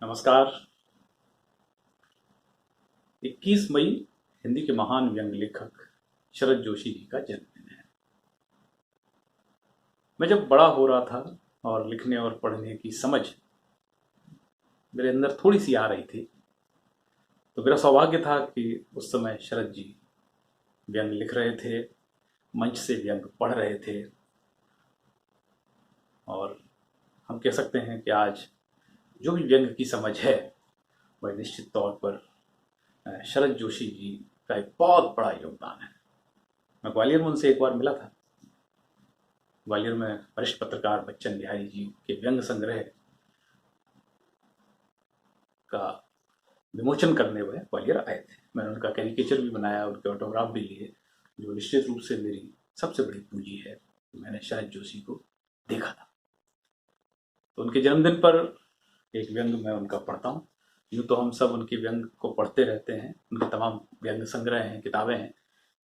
नमस्कार। 21 मई हिंदी के महान व्यंग्य लेखक शरद जोशी जी का जन्मदिन है। मैं जब बड़ा हो रहा था और लिखने और पढ़ने की समझ मेरे अंदर थोड़ी सी आ रही थी, तो मेरा सौभाग्य था कि उस समय शरद जी व्यंग्य लिख रहे थे, मंच से व्यंग्य पढ़ रहे थे। और हम कह सकते हैं कि आज जो भी व्यंग्य की समझ है वह निश्चित तौर पर शरद जोशी जी का एक बहुत बड़ा योगदान है। मैं ग्वालियर में उनसे एक बार मिला था। ग्वालियर में वरिष्ठ पत्रकार बच्चन बिहारी जी के व्यंग्य संग्रह का विमोचन करने हुए ग्वालियर आए थे। मैंने उनका कैरिकेचर भी बनाया, उनके ऑटोग्राफ भी लिए, जो निश्चित रूप से मेरी सबसे बड़ी पूंजी है। मैंने शरद जोशी को देखा था, तो उनके जन्मदिन पर एक व्यंग्य मैं उनका पढ़ता हूँ। यूँ तो हम सब उनके व्यंग्य को पढ़ते रहते हैं, उनके तमाम व्यंग्य संग्रह हैं, किताबें हैं,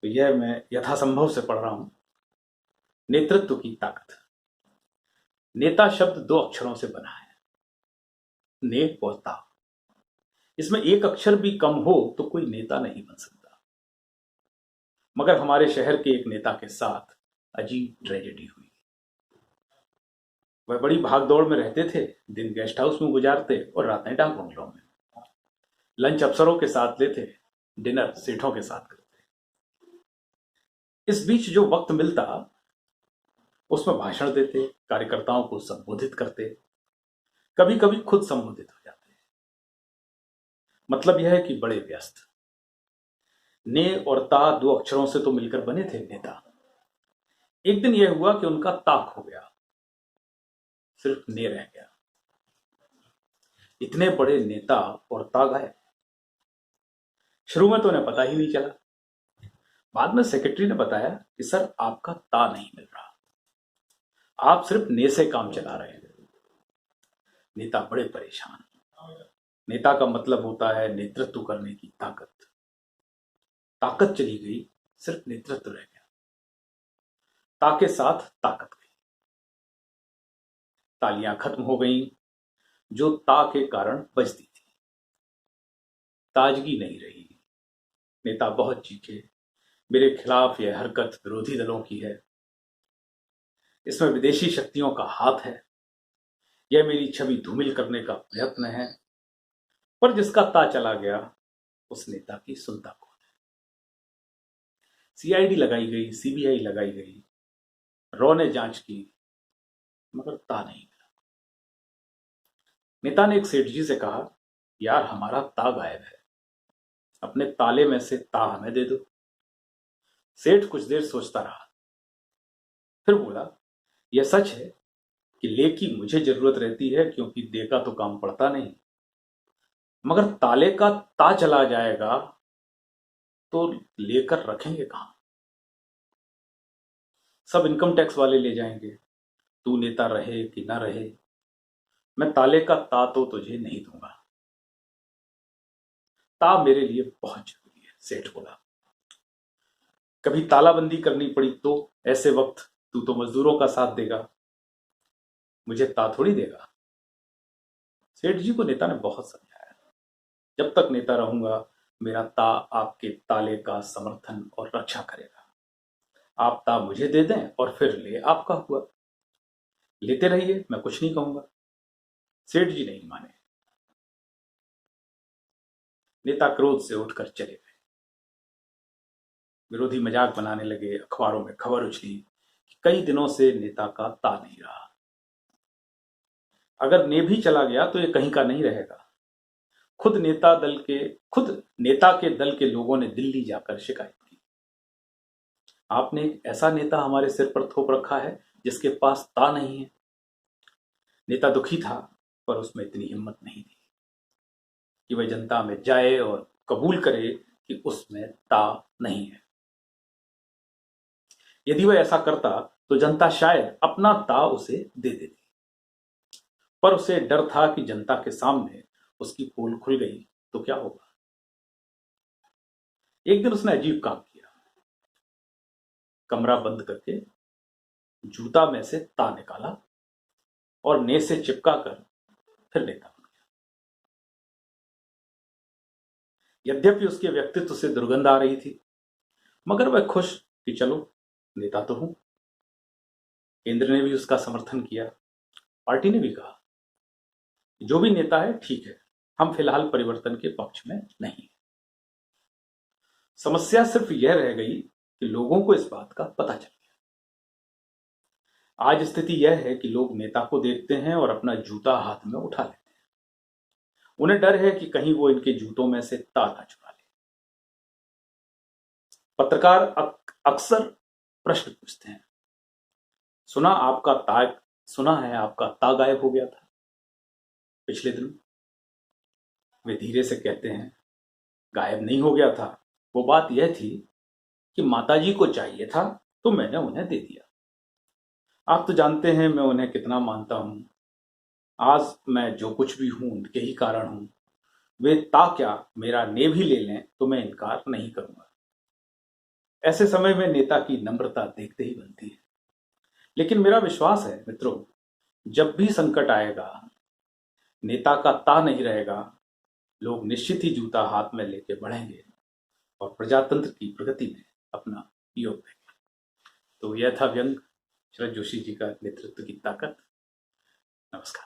तो यह मैं यथासंभव से पढ़ रहा हूँ। नेतृत्व की ताकत। नेता शब्द दो अक्षरों से बना है, ने और ता। इसमें एक अक्षर भी कम हो तो कोई नेता नहीं बन सकता। मगर हमारे शहर के एक नेता के साथ अजीब ट्रेजेडी हुई। वह बड़ी भागदौड़ में रहते थे, दिन गेस्ट हाउस में गुजारते और रातें डाक बंगलों में। लंच अफसरों के साथ लेते, डिनर सेठों के साथ करते। इस बीच जो वक्त मिलता उसमें भाषण देते, कार्यकर्ताओं को संबोधित करते, कभी कभी खुद संबोधित हो जाते। मतलब यह है कि बड़े व्यस्त। ने और ता दो अक्षरों से तो मिलकर बने थे नेता। एक दिन यह हुआ कि उनका ता खो गया, सिर्फ ने रह गया। इतने बड़े नेता और ता गायब। शुरू में तो उन्हें पता ही नहीं चला। बाद में सेक्रेटरी ने बताया कि सर आपका ता नहीं मिल रहा, आप सिर्फ ने से काम चला रहे हैं। नेता बड़े परेशान। नेता का मतलब होता है नेतृत्व करने की ताकत। ताकत चली गई, सिर्फ नेतृत्व रह गया। ता के साथ ताकत गई। तालियां खत्म हो गईं जो ता के कारण बजती थी। ताजगी नहीं रही। नेता बहुत चीखे, मेरे खिलाफ यह हरकत विरोधी दलों की है, इसमें विदेशी शक्तियों का हाथ है, यह मेरी छवि धूमिल करने का प्रयत्न है। पर जिसका ता चला गया उस नेता की सुनता कौन है। सीआईडी लगाई गई, सीबीआई लगाई गई, रॉ ने जांच की, मगर ता नहीं मिला। नेता ने एक सेठ जी से कहा, यार हमारा ता गायब है, अपने ताले में से ता हमें दे दो। सेठ कुछ देर सोचता रहा, फिर बोला, यह सच है कि ले की मुझे जरूरत रहती है, क्योंकि दे का तो काम पड़ता नहीं, मगर ताले का ता चला जाएगा तो लेकर रखेंगे कहां। सब इनकम टैक्स वाले ले जाएंगे, तू नेता रहे कि ना रहे, मैं ताले का ता तो तुझे नहीं दूंगा। ता मेरे लिए बहुत जरूरी है, सेठ बोला। कभी तालाबंदी करनी पड़ी तो ऐसे वक्त तू तो मजदूरों का साथ देगा, मुझे ता थोड़ी देगा। सेठ जी को नेता ने बहुत समझाया, जब तक नेता रहूंगा मेरा ता आपके ताले का समर्थन और रक्षा करेगा। आप ता मुझे दे दें और फिर ले आपका हुआ, लेते रहिए, मैं कुछ नहीं कहूंगा। सेठ जी नहीं माने। नेता क्रोध से उठकर चले गए। विरोधी मजाक बनाने लगे, अखबारों में खबर उछली कि कई दिनों से नेता का ता नहीं रहा। अगर ने भी चला गया तो ये कहीं का नहीं रहेगा। खुद नेता के दल के लोगों ने दिल्ली जाकर शिकायत की, आपने एक ऐसा नेता हमारे सिर पर थोप रखा है जिसके पास ता नहीं है। नेता दुखी था, पर उसमें इतनी हिम्मत नहीं थी कि वह जनता में जाए और कबूल करे कि उसमें ता नहीं है। यदि वह ऐसा करता तो जनता शायद अपना ता उसे दे देती, पर उसे डर था कि जनता के सामने उसकी पोल खुल गई तो क्या होगा। एक दिन उसने अजीब काम किया, कमरा बंद करके जूता में से ता निकाला और ने से चिपका कर फिर नेता बन गया। यद्यपि उसके व्यक्तित्व से दुर्गंध आ रही थी, मगर वह खुश कि चलो नेता तो हूं। केंद्र ने भी उसका समर्थन किया, पार्टी ने भी कहा जो भी नेता है ठीक है, हम फिलहाल परिवर्तन के पक्ष में नहीं। समस्या सिर्फ यह रह गई कि लोगों को इस बात का पता चल गया। आज स्थिति यह है कि लोग नेता को देखते हैं और अपना जूता हाथ में उठा लेते हैं। उन्हें डर है कि कहीं वो इनके जूतों में से ता ना चुरा ले। पत्रकार अक्सर प्रश्न पूछते हैं, सुना है आपका ता गायब हो गया था पिछले दिनों। वे धीरे से कहते हैं, गायब नहीं हो गया था, वो बात यह थी कि माताजी को चाहिए था तो मैंने उन्हें दे दिया। आप तो जानते हैं मैं उन्हें कितना मानता हूं। आज मैं जो कुछ भी हूं उनके ही कारण हूं। वे ता क्या मेरा ने भी ले लें तो मैं इनकार नहीं करूंगा। ऐसे समय में नेता की नम्रता देखते ही बनती है। लेकिन मेरा विश्वास है मित्रों, जब भी संकट आएगा, नेता का ता नहीं रहेगा, लोग निश्चित ही जूता हाथ में लेके बढ़ेंगे और प्रजातंत्र की प्रगति में अपना योग देंगे। तो यह था व्यंग शरद जोशी जी का नेतृत्व की ताकत। नमस्कार।